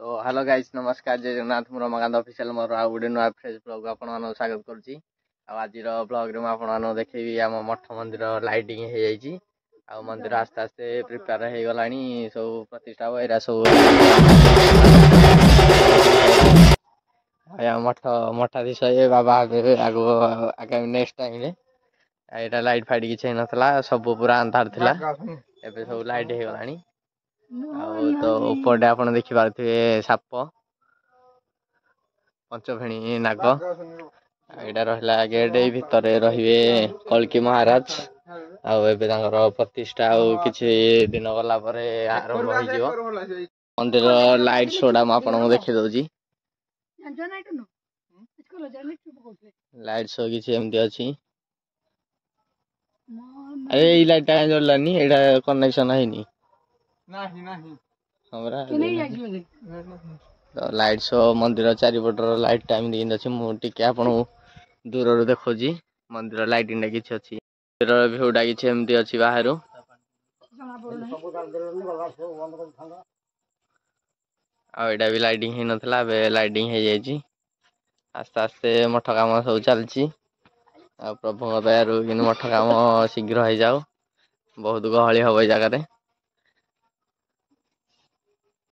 तो hello guys नमस्कार जय जगन्नाथ मु रमाकांत ऑफिशियल मोर आ गुडे नुआ फ्रेश ब्लॉग आपण मानक स्वागत करूची आज ब्लॉग रे आपण मानक देखैबी आम मठ मंदिर लाइटिंग हो जाइए आ मंदिर आस्ते आस्ते प्रिपेयर हो गलानी सब प्रतिष्ठा एरा सब मठ मठाधीश बाबा आगो आगामी नेक्स्ट टाइम रे एटा लाइट फाइट किछ नथला सब पूरा अंधार थिला एबे सब लाइट हो गलानी तो ऊपर आप देखी पारे साप पंचफेणी नाग यहाँ रहा गेट भितर रे कल्की महाराज आर प्रतिष्ठा किसी दिन गला आरंभ हो मंदिर लाइट शोटा मुझे देखी दौची लाइट शो किसी एमती अच्छी ए लाइट जलानी यहाँ कनेक्शन है तो लाइट शो मंदिर चारिपटर लाइट टाइम दिन अच्छे मुझे आप दूर देखो मंदिर लाइटिंग किसी अच्छी मंदिर भ्यूटा किसी एमती अच्छी बाहर आईटा भी लाइटिंग हो नाला लाइटिंग हो जाए आस्ते आस्ते मठ काम सब चलती प्रभु दयारू कि मठ काम शीघ्र हो जाओ बहुत गहली हम जगह